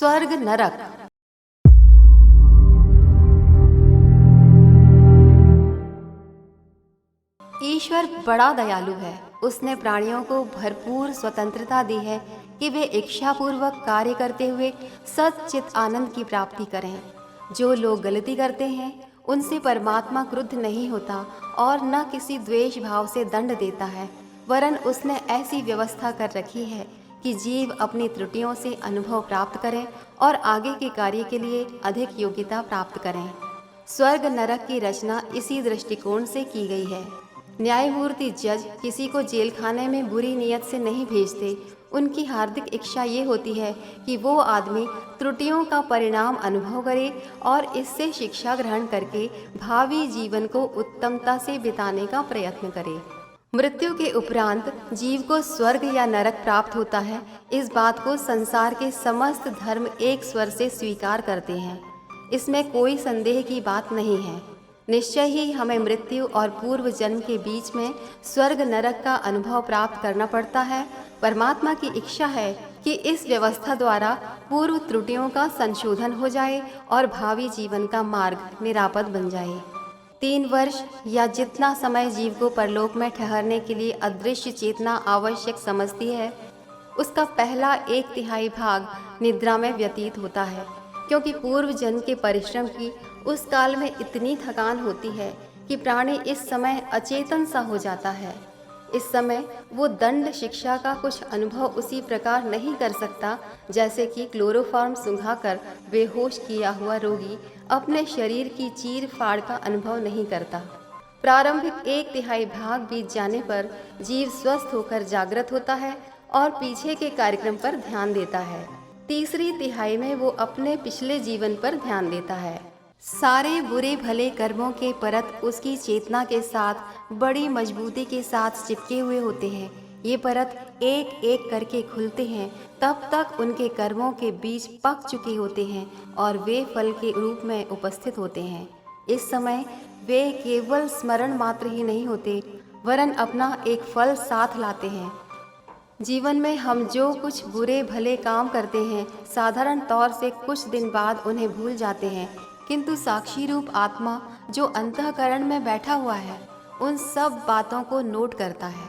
स्वर्ग नरक। ईश्वर बड़ा दयालु है। उसने प्राणियों को भरपूर स्वतंत्रता दी है कि वे इच्छापूर्वक कार्य करते हुए सच्चित आनंद की प्राप्ति करें। जो लोग गलती करते हैं उनसे परमात्मा क्रुद्ध नहीं होता और न किसी द्वेष भाव से दंड देता है, वरन उसने ऐसी व्यवस्था कर रखी है कि जीव अपनी त्रुटियों से अनुभव प्राप्त करें और आगे के कार्य के लिए अधिक योग्यता प्राप्त करें। स्वर्ग नरक की रचना इसी दृष्टिकोण से की गई है। न्यायमूर्ति जज किसी को जेल खाने में बुरी नीयत से नहीं भेजते। उनकी हार्दिक इच्छा ये होती है कि वो आदमी त्रुटियों का परिणाम अनुभव करे और इससे शिक्षा ग्रहण करके भावी जीवन को उत्तमता से बिताने का प्रयत्न करे। मृत्यु के उपरांत जीव को स्वर्ग या नरक प्राप्त होता है, इस बात को संसार के समस्त धर्म एक स्वर से स्वीकार करते हैं। इसमें कोई संदेह की बात नहीं है। निश्चय ही हमें मृत्यु और पूर्व जन्म के बीच में स्वर्ग नरक का अनुभव प्राप्त करना पड़ता है। परमात्मा की इच्छा है कि इस व्यवस्था द्वारा पूर्व त्रुटियों का संशोधन हो जाए और भावी जीवन का मार्ग निरापद बन जाए। 3 वर्ष या जितना समय जीव को परलोक में ठहरने के लिए अदृश्य चेतना आवश्यक समझती है, उसका पहला 1/3 भाग निद्रा में व्यतीत होता है, क्योंकि पूर्व जन्म के परिश्रम की उस काल में इतनी थकान होती है कि प्राणी इस समय अचेतन सा हो जाता है। इस समय वो दंड शिक्षा का कुछ अनुभव उसी प्रकार नहीं कर सकता जैसे कि क्लोरोफॉर्म सुंघाकर बेहोश किया हुआ रोगी अपने शरीर की चीर फाड़ का अनुभव नहीं करता। प्रारंभिक 1/3 भाग बीत जाने पर जीव स्वस्थ होकर जागृत होता है और पीछे के कार्यक्रम पर ध्यान देता है। तीसरी तिहाई में वो अपने पिछले जीवन पर ध्यान देता है। सारे बुरे भले कर्मों के परत उसकी चेतना के साथ बड़ी मजबूती के साथ चिपके हुए होते हैं। ये परत एक एक करके खुलते हैं, तब तक उनके कर्मों के बीज पक चुके होते हैं और वे फल के रूप में उपस्थित होते हैं। इस समय वे केवल स्मरण मात्र ही नहीं होते, वरन अपना एक फल साथ लाते हैं। जीवन में हम जो कुछ बुरे भले काम करते हैं, साधारण तौर से कुछ दिन बाद उन्हें भूल जाते हैं, किंतु साक्षी रूप आत्मा जो अंतःकरण में बैठा हुआ है उन सब बातों को नोट करता है।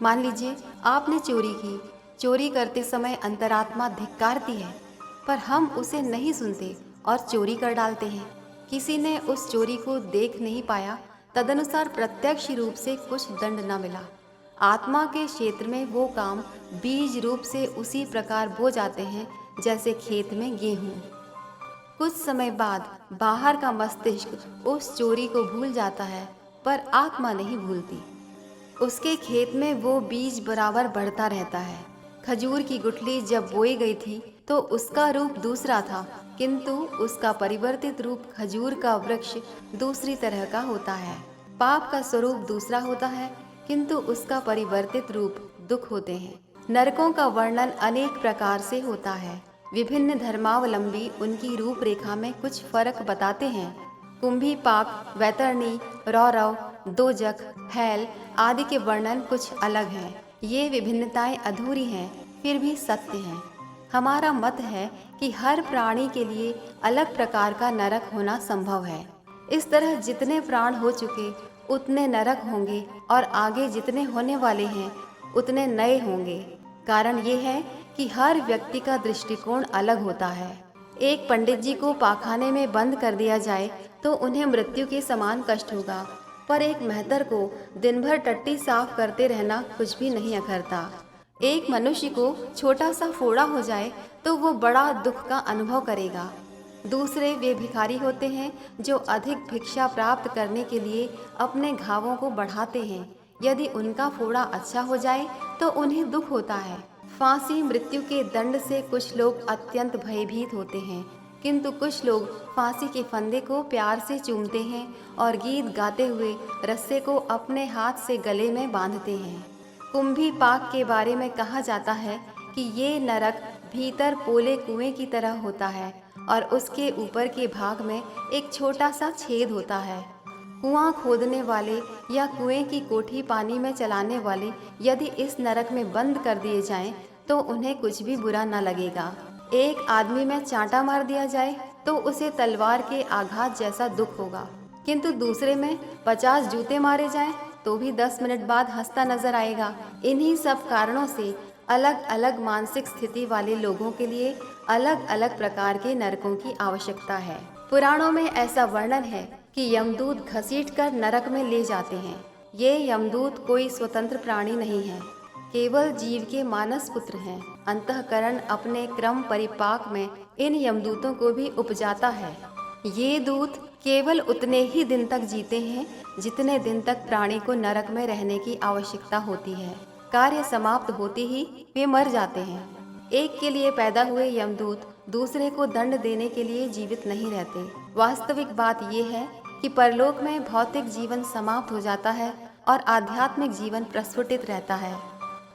मान लीजिए आपने चोरी की। चोरी करते समय अंतरात्मा धिक्कारती है, पर हम उसे नहीं सुनते और चोरी कर डालते हैं। किसी ने उस चोरी को देख नहीं पाया, तदनुसार प्रत्यक्ष रूप से कुछ दंड न मिला। आत्मा के क्षेत्र में वो काम बीज रूप से उसी प्रकार बो जाते हैं जैसे खेत में गेहूं। कुछ समय बाद बाहर का मस्तिष्क उस चोरी को भूल जाता है, पर आत्मा नहीं भूलती। उसके खेत में वो बीज बराबर बढ़ता रहता है। खजूर की गुठली जब बोई गई थी तो उसका रूप दूसरा था, किंतु उसका परिवर्तित रूप खजूर का वृक्ष दूसरी तरह का होता है। पाप का स्वरूप दूसरा होता है, किंतु उसका परिवर्तित रूप दुख होते हैं। नरकों का वर्णन अनेक प्रकार से होता है। विभिन्न धर्मावलंबी उनकी रूपरेखा में कुछ फर्क बताते हैं। कुंभी पाक, वैतरणी, रौरव, दोजक, हैल आदि के वर्णन कुछ अलग हैं। ये विभिन्नताएं अधूरी हैं, फिर भी सत्य हैं। हमारा मत है कि हर प्राणी के लिए अलग प्रकार का नरक होना संभव है। इस तरह जितने प्राण हो चुके उतने नरक होंगे और आगे जितने होने वाले हैं उतने नए होंगे। कारण ये है कि हर व्यक्ति का दृष्टिकोण अलग होता है। एक पंडित जी को पाखाने में बंद कर दिया जाए तो उन्हें मृत्यु के समान कष्ट होगा, पर एक मेहतर को दिन भर टट्टी साफ करते रहना कुछ भी नहीं अखरता। एक मनुष्य को छोटा सा फोड़ा हो जाए तो वो बड़ा दुख का अनुभव करेगा। दूसरे वे भिखारी होते हैं जो अधिक भिक्षा प्राप्त करने के लिए अपने घावों को बढ़ाते हैं। यदि उनका फोड़ा अच्छा हो जाए तो उन्हें दुख होता है। फांसी मृत्यु के दंड से कुछ लोग अत्यंत भयभीत होते हैं, किंतु कुछ लोग फांसी के फंदे को प्यार से चूमते हैं और गीत गाते हुए रस्से को अपने हाथ से गले में बांधते हैं। कुंभी पाक के बारे में कहा जाता है कि ये नरक भीतर पोले कुएं की तरह होता है और उसके ऊपर के भाग में एक छोटा सा छेद होता है। कुआं खोदने वाले या कुएं की कोठी पानी में चलाने वाले यदि इस नरक में बंद कर दिए जाएं तो उन्हें कुछ भी बुरा न लगेगा। एक आदमी में चांटा मार दिया जाए तो उसे तलवार के आघात जैसा दुख होगा, किंतु दूसरे में 50 जूते मारे जाएं तो भी 10 मिनट बाद हंसता नजर आएगा। इन्हीं सब कारणों से अलग अलग मानसिक स्थिति वाले लोगों के लिए अलग अलग प्रकार के नरकों की आवश्यकता है। पुराणों में ऐसा वर्णन है कि यमदूत घसीटकर नरक में ले जाते हैं। ये यमदूत कोई स्वतंत्र प्राणी नहीं है, केवल जीव के मानस पुत्र हैं। अंतःकरण अपने क्रम परिपाक में इन यमदूतों को भी उपजाता है। ये दूत केवल उतने ही दिन तक जीते हैं जितने दिन तक प्राणी को नरक में रहने की आवश्यकता होती है। कार्य समाप्त होते ही वे मर जाते हैं। एक के लिए पैदा हुए यमदूत दूसरे को दंड देने के लिए जीवित नहीं रहते। वास्तविक बात यह है कि परलोक में भौतिक जीवन समाप्त हो जाता है और आध्यात्मिक जीवन प्रस्फुटित रहता है।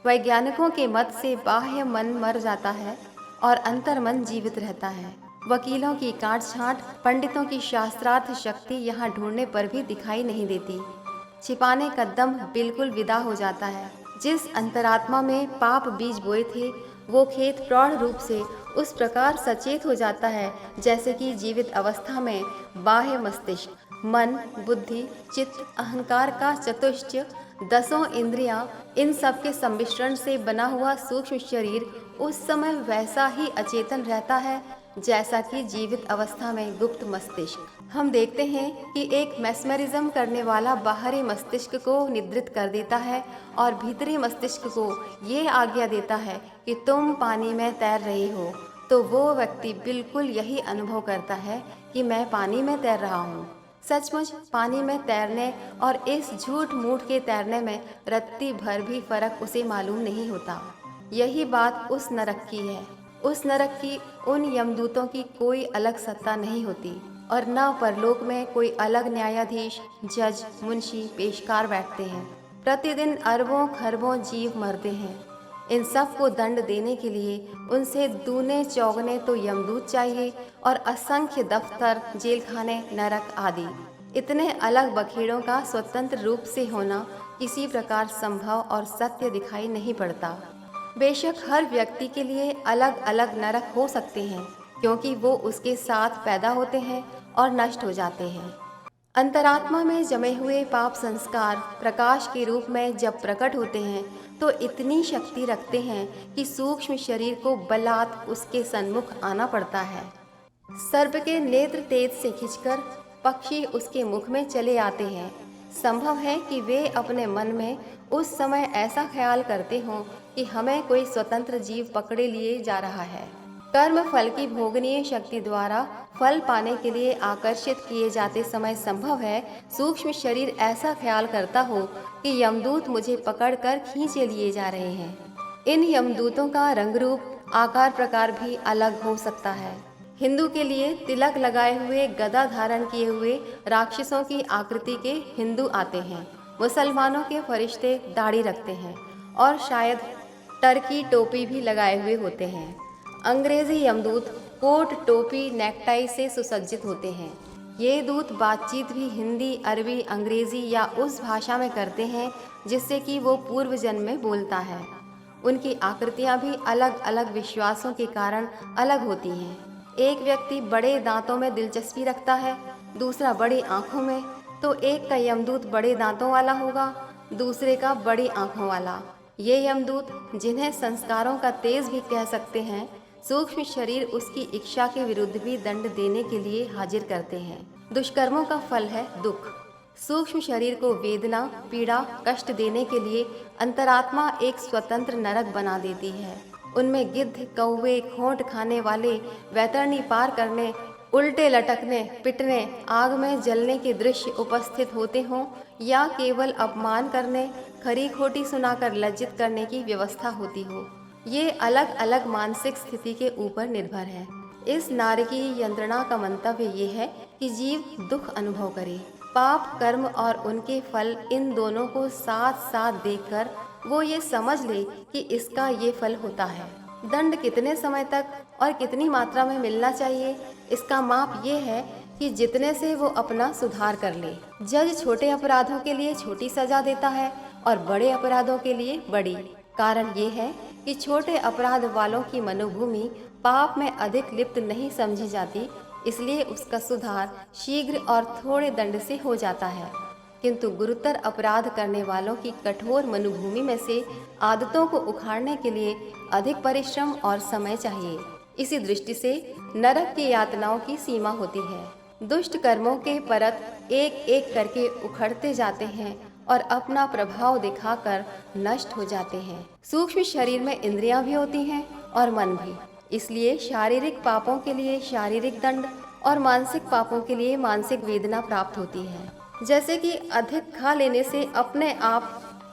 वैज्ञानिकों के मत से बाह्य मन मर जाता है और अंतर्मन जीवित रहता है। वकीलों की काट छांट, पंडितों की शास्त्रार्थ शक्ति यहाँ ढूंढने पर भी दिखाई नहीं देती। छिपाने का दम बिल्कुल विदा हो जाता है। जिस अंतरात्मा में पाप बीज बोए थे वो खेत प्रौढ़ रूप से उस प्रकार सचेत हो जाता है जैसे कि जीवित अवस्था में बाह्य मस्तिष्क, मन, बुद्धि, चित्त, अहंकार का चतुष्टय, 10 इंद्रियां, इन सब के सम्मिश्रण से बना हुआ सूक्ष्म शरीर उस समय वैसा ही अचेतन रहता है जैसा कि जीवित अवस्था में गुप्त मस्तिष्क। हम देखते हैं कि एक मैस्मरिज्म करने वाला बाहरी मस्तिष्क को निद्रित कर देता है और भीतरी मस्तिष्क को ये आज्ञा देता है कि तुम पानी में तैर रहे हो, तो वो व्यक्ति बिल्कुल यही अनुभव करता है कि मैं पानी में तैर रहा हूँ। सचमुच पानी में तैरने और इस झूठ मूठ के तैरने में रत्ती भर भी फर्क उसे मालूम नहीं होता। यही बात उस नरक की है। उस नरक की उन यमदूतों की कोई अलग सत्ता नहीं होती और न परलोक में कोई अलग न्यायाधीश, जज, मुंशी, पेशकार बैठते हैं। प्रतिदिन अरबों खरबों जीव मरते हैं। इन सब को दंड देने के लिए उनसे दूने चौगने तो यमदूत चाहिए और असंख्य दफ्तर, जेलखाने, नरक आदि। इतने अलग बखेड़ों का स्वतंत्र रूप से होना किसी प्रकार संभव और सत्य दिखाई नहीं पड़ता। बेशक हर व्यक्ति के लिए अलग अलग नरक हो सकते हैं, क्योंकि वो उसके साथ पैदा होते हैं और नष्ट हो जाते हैं। अंतरात्मा में जमे हुए पाप संस्कार प्रकाश के रूप में जब प्रकट होते हैं तो इतनी शक्ति रखते हैं कि सूक्ष्म शरीर को बलात् उसके सन्मुख आना पड़ता है। सर्प के नेत्र तेज से खींचकर पक्षी उसके मुख में चले आते हैं। संभव है कि वे अपने मन में उस समय ऐसा ख्याल करते हों कि हमें कोई स्वतंत्र जीव पकड़े लिए जा रहा है। कर्म फल की भोगनीय शक्ति द्वारा फल पाने के लिए आकर्षित किए जाते समय संभव है सूक्ष्म शरीर ऐसा ख्याल करता हो कि यमदूत मुझे पकड़कर खींचे लिए जा रहे हैं। इन यमदूतों का रंग रूप, आकार प्रकार भी अलग हो सकता है। हिंदू के लिए तिलक लगाए हुए, गदा धारण किए हुए राक्षसों की आकृति के हिंदू आते हैं। मुसलमानों के फरिश्ते दाढ़ी रखते हैं और शायद टर्की टोपी भी लगाए हुए होते हैं। अंग्रेजी यमदूत कोट, टोपी, नेकटाई से सुसज्जित होते हैं। ये दूत बातचीत भी हिंदी, अरबी, अंग्रेजी या उस भाषा में करते हैं जिससे कि वो पूर्व जन्म में बोलता है। उनकी आकृतियाँ भी अलग अलग विश्वासों के कारण अलग होती हैं। एक व्यक्ति बड़े दांतों में दिलचस्पी रखता है, दूसरा बड़ी आँखों में, तो एक का यमदूत बड़े दांतों वाला होगा, दूसरे का बड़ी आँखों वाला। ये यमदूत, जिन्हें संस्कारों का तेज भी कह सकते हैं, सूक्ष्म शरीर उसकी इच्छा के विरुद्ध भी दंड देने के लिए हाजिर करते हैं। दुष्कर्मों का फल है दुख। सूक्ष्म शरीर को वेदना, पीड़ा, कष्ट देने के लिए अंतरात्मा एक स्वतंत्र नरक बना देती है। उनमें गिद्ध, कौवे, खोंट खाने वाले, वैतरणी पार करने, उल्टे लटकने, पिटने, आग में जलने के दृश्य उपस्थित होते हों या केवल अपमान करने, खरी खोटी सुनाकर लज्जित करने की व्यवस्था होती हो, ये अलग अलग मानसिक स्थिति के ऊपर निर्भर है। इस नारकीय यंत्रणा का मंतव्य ये है कि जीव दुख अनुभव करे। पाप कर्म और उनके फल, इन दोनों को साथ साथ देखकर वो ये समझ ले कि इसका ये फल होता है। दंड कितने समय तक और कितनी मात्रा में मिलना चाहिए, इसका माप ये है कि जितने से वो अपना सुधार कर ले। जज छोटे अपराधों के लिए छोटी सजा देता है और बड़े अपराधों के लिए बड़ी। कारण ये है कि छोटे अपराध वालों की मनोभूमि पाप में अधिक लिप्त नहीं समझी जाती, इसलिए उसका सुधार शीघ्र और थोड़े दंड से हो जाता है। किंतु गुरुतर अपराध करने वालों की कठोर मनुभूमि में से आदतों को उखाड़ने के लिए अधिक परिश्रम और समय चाहिए। इसी दृष्टि से नरक की यातनाओं की सीमा होती है। दुष्ट कर्मों के परत एक एक करके उखड़ते जाते हैं और अपना प्रभाव दिखाकर नष्ट हो जाते हैं। सूक्ष्म शरीर में इंद्रियां भी होती हैं और मन भी, इसलिए शारीरिक पापों के लिए शारीरिक दंड और मानसिक पापों के लिए मानसिक वेदना प्राप्त होती है। जैसे कि अधिक खा लेने से अपने आप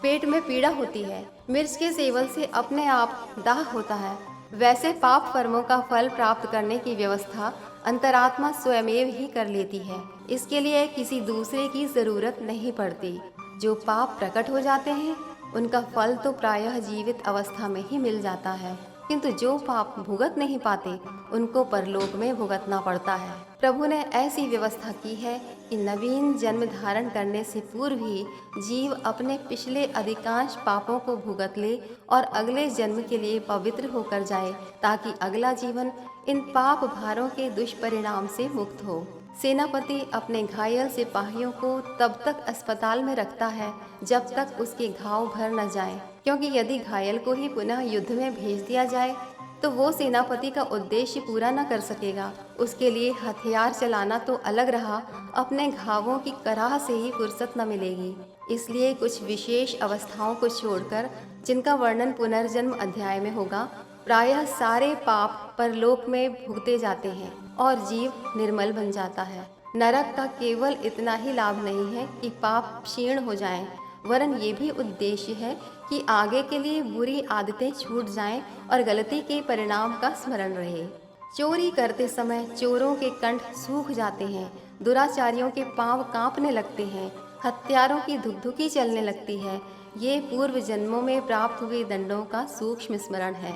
पेट में पीड़ा होती है, मिर्च के सेवन से अपने आप दाह होता है, वैसे पाप कर्मों का फल प्राप्त करने की व्यवस्था अंतरात्मा स्वयमेव ही कर लेती है। इसके लिए किसी दूसरे की जरूरत नहीं पड़ती। जो पाप प्रकट हो जाते हैं उनका फल तो प्रायः जीवित अवस्था में ही मिल जाता है, किंतु जो पाप भुगत नहीं पाते उनको परलोक में भुगतना पड़ता है। प्रभु ने ऐसी व्यवस्था की है कि नवीन जन्म धारण करने से पूर्व ही जीव अपने पिछले अधिकांश पापों को भुगत ले और अगले जन्म के लिए पवित्र होकर जाए, ताकि अगला जीवन इन पाप भारों के दुष्परिणाम से मुक्त हो। सेनापति अपने घायल सिपाहियों को तब तक अस्पताल में रखता है जब तक उसके घाव भर न जाएं, क्योंकि यदि घायल को ही पुनः युद्ध में भेज दिया जाए तो वो सेनापति का उद्देश्य पूरा न कर सकेगा। उसके लिए हथियार चलाना तो अलग रहा, अपने घावों की कराह से ही फुर्सत न मिलेगी। इसलिए कुछ विशेष अवस्थाओं को छोड़कर, जिनका वर्णन पुनर्जन्म अध्याय में होगा, प्रायः सारे पाप परलोक में भुगते जाते हैं और जीव निर्मल बन जाता है। नरक का केवल इतना ही लाभ नहीं है कि पाप क्षीण हो जाएं, वरन ये भी उद्देश्य है कि आगे के लिए बुरी आदतें छूट जाएं और गलती के परिणाम का स्मरण रहे। चोरी करते समय चोरों के कंठ सूख जाते हैं, दुराचारियों के पांव कांपने लगते हैं, हत्यारों की धुकधुकी चलने लगती है। ये पूर्व जन्मों में प्राप्त हुए दंडों का सूक्ष्म स्मरण है।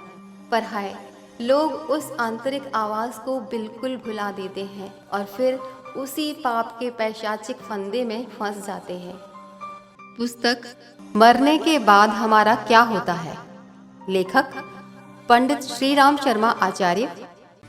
पर हाय, लोग उस आंतरिक आवाज को बिल्कुल भुला देते हैं और फिर उसी पाप के पैशाचिक फंदे में फंस जाते हैं। पुस्तक मरने के बाद हमारा क्या होता है, लेखक पंडित श्री राम शर्मा आचार्य।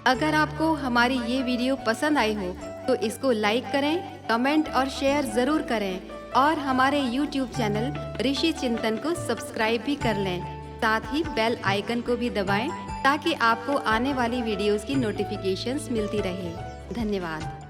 अगर आपको हमारी ये वीडियो पसंद आई हो तो इसको लाइक करें, कमेंट और शेयर ज़रूर करें और हमारे YouTube चैनल ऋषि चिंतन को सब्सक्राइब भी कर लें। साथ ही बेल आइकन को भी दबाएं ताकि आपको आने वाली वीडियोस की नोटिफिकेशंस मिलती रहे। धन्यवाद।